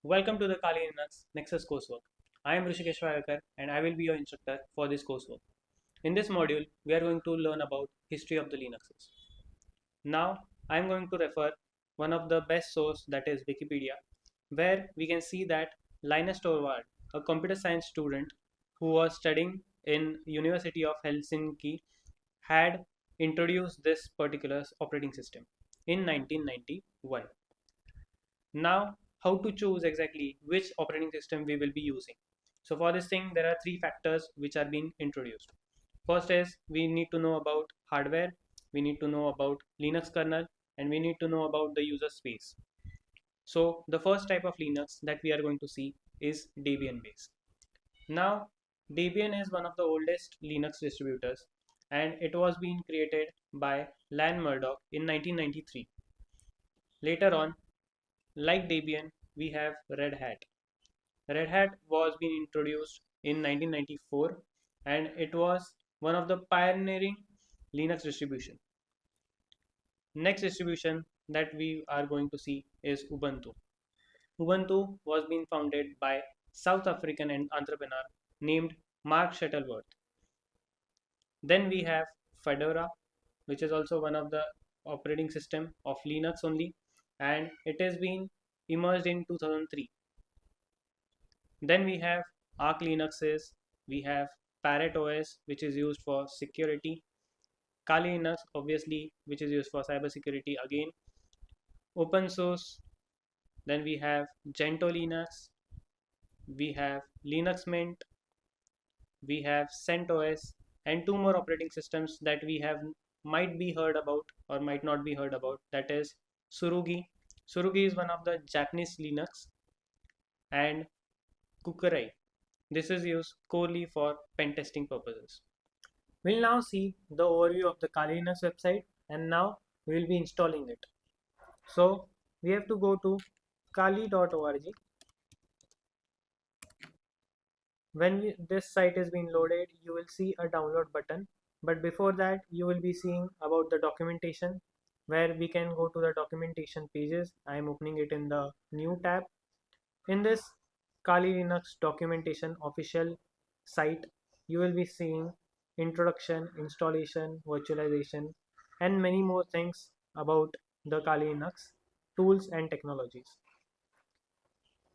Welcome to the Kali Linux Nexus coursework. I am Rishikesh Vayakar and I will be your instructor for this coursework. In this module, we are going to learn about history of the Linuxes. Now, I am going to refer one of the best source, that is Wikipedia, where we can see that Linus Torvald, a computer science student who was studying in University of Helsinki, had introduced this particular operating system in 1991. Now, how to choose exactly which operating system we will be using. So for this thing, there are three factors which are being introduced. First is we need to know about hardware, we need to know about Linux kernel, and we need to know about the user space. So the first type of Linux that we are going to see is Debian based. Now, Debian is one of the oldest Linux distributors and it was being created by Lan Murdoch in 1993. Later on, like Debian, we have Red Hat. Red Hat was being introduced in 1994 and it was one of the pioneering Linux distribution. Next distribution that we are going to see is Ubuntu. Ubuntu was being founded by South African entrepreneur named Mark Shuttleworth. Then we have Fedora, which is also one of the operating system of Linux only, and it has been emerged in 2003. Then we have Arch Linuxes, we have Parrot OS, which is used for security, Kali Linux, obviously, which is used for cybersecurity again, open source. Then we have Gentoo Linux, we have Linux Mint, we have CentOS, and two more operating systems that we have might be heard about or might not be heard about. That is Surugi. Surugi is one of the Japanese Linux, and Kukurai. This is used corely for pen testing purposes. We'll now see the overview of the Kali Linux website and now we will be installing it. So we have to go to kali.org. When this site is being loaded, you will see a download button. But before that, you will be seeing about the documentation where we can go to the documentation pages. I am opening it in the new tab. In this Kali Linux documentation official site, you will be seeing introduction, installation, virtualization, and many more things about the Kali Linux tools and technologies.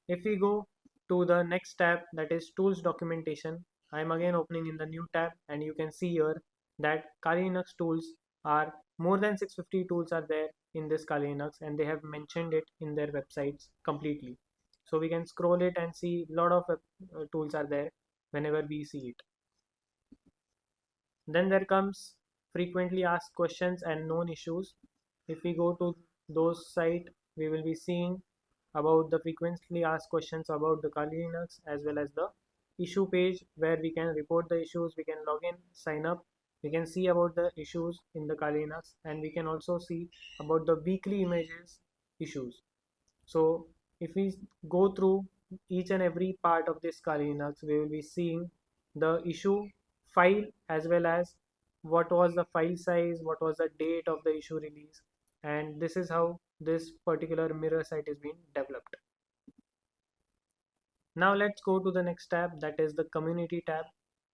If we go to the next tab, that is tools documentation, I am again opening in the new tab and you can see here that Kali Linux tools are more than 650 tools are there in this Kali Linux and they have mentioned it in their websites completely. So we can scroll it and see a lot of tools are there whenever we see it. Then there comes frequently asked questions and known issues. If we go to those site, we will be seeing about the frequently asked questions about the Kali Linux as well as the issue page where we can report the issues, we can log in, sign up, we can see about the issues in the Kali Linux and we can also see about the weekly images issues. So if we go through each and every part of this Kali Linux, we will be seeing the issue file as well as what was the file size, what was the date of the issue release, and this is how this particular mirror site is being developed. Now let's go to the next tab, that is the community tab.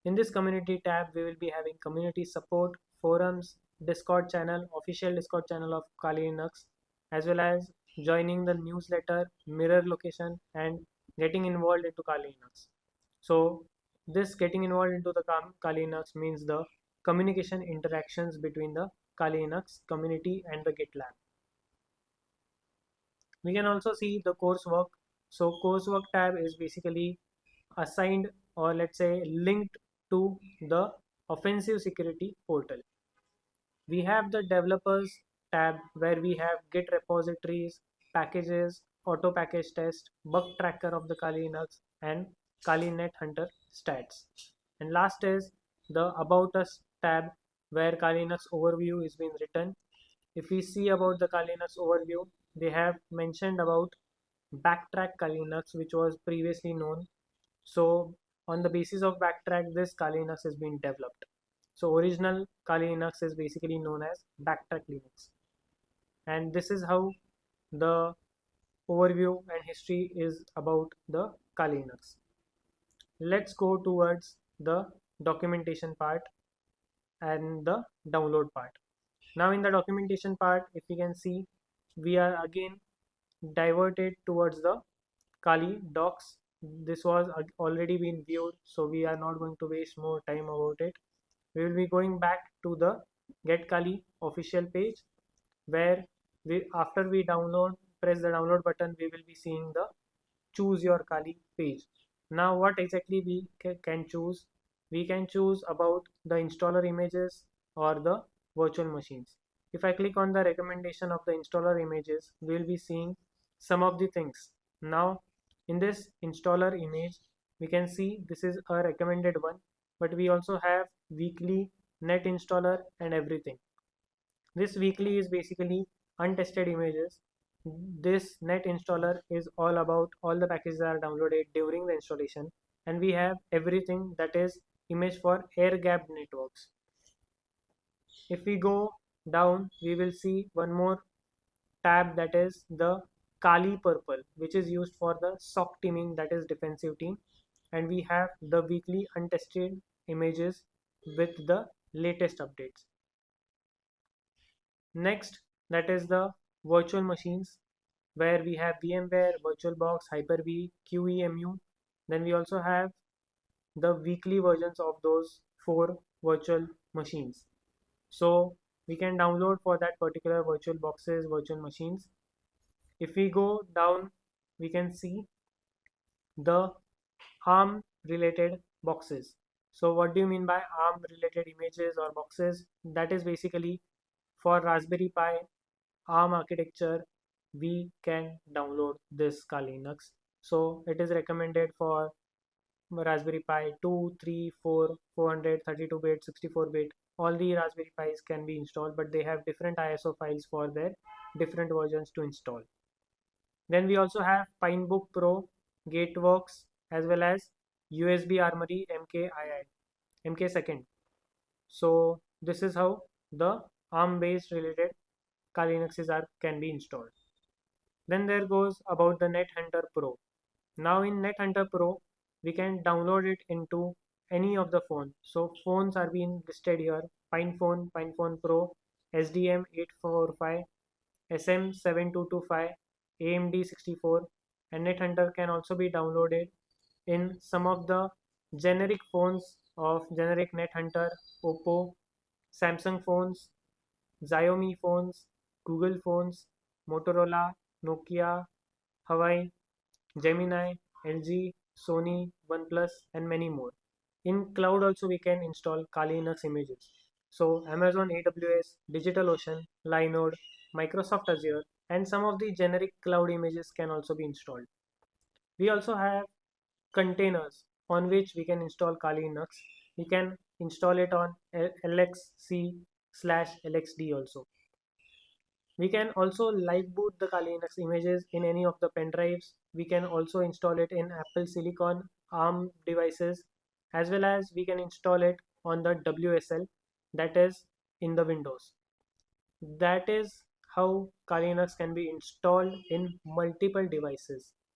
In this community tab, we will be having community support, forums, Discord channel, official Discord channel of Kali Linux, as well as joining the newsletter, mirror location, and getting involved into Kali Linux. So this getting involved into the Kali Linux means the communication interactions between the Kali Linux community and the GitLab. We can also see the coursework. So coursework tab is basically assigned or let's say linked to the offensive security portal. We have the developers tab where we have git repositories, packages, auto package test, bug tracker of the Kali Linux and Kali Net Hunter stats. And last is the about us tab where Kali Linux overview is being written. If we see about the Kali Linux overview, they have mentioned about backtrack Kali Linux which was previously known. So on the basis of backtrack, this Kali Linux has been developed. So original Kali Linux is basically known as backtrack Linux, and this is how the overview and history is about the Kali Linux. Let's go towards the documentation part and the download part. Now in the documentation part, if you can see, we are again diverted towards the Kali docs. This was already been viewed, so we are not going to waste more time about it. We will be going back to the Get Kali official page, where after we download, press the download button, we will be seeing the choose your Kali page. Now what exactly we can choose? We can choose about the installer images or the virtual machines. If I click on the recommendation of the installer images, we will be seeing some of the things. Now in this installer image, we can see this is a recommended one, but we also have weekly, net installer and everything. This weekly is basically untested images. This net installer is all about all the packages that are downloaded during the installation, and we have everything that is image for air gapped networks. If we go down, we will see one more tab, that is the Kali purple, which is used for the SOC teaming, that is defensive team, and we have the weekly untested images with the latest updates. Next, that is the virtual machines, where we have VMware, VirtualBox, Hyper-V, QEMU. Then we also have the weekly versions of those 4 virtual machines. So we can download for that particular virtual boxes, virtual machines. If we go down, we can see the ARM related boxes. So what do you mean by ARM related images or boxes? That is basically for Raspberry Pi ARM architecture, we can download this Kali Linux. So it is recommended for Raspberry Pi 2, 3, 4, 400, 32-bit, 64-bit. All the Raspberry Pis can be installed, but they have different ISO files for their different versions to install. Then we also have Pinebook Pro, Gateworks, as well as USB Armory MK2. So this is how the ARM-based related Kali Linuxes can be installed. Then there goes about the NetHunter Pro. Now in NetHunter Pro, we can download it into any of the phones. So phones are being listed here: PinePhone, PinePhone Pro, SDM845, SM7225, AMD64, and NetHunter can also be downloaded in some of the generic phones of generic NetHunter, Oppo, Samsung phones, Xiaomi phones, Google phones, Motorola, Nokia, Huawei, Gemini, LG, Sony, OnePlus, and many more. In cloud also we can install Kali Linux images. So Amazon AWS, DigitalOcean, Linode, Microsoft Azure, and some of the generic cloud images can also be installed. We also have containers on which we can install Kali Linux. We can install it on LXC/LXD also. We can also live boot the Kali Linux images in any of the pen drives. We can also install it in Apple Silicon ARM devices, as well as we can install it on the WSL, that is in the Windows. That is how Kali Linux can be installed in multiple devices.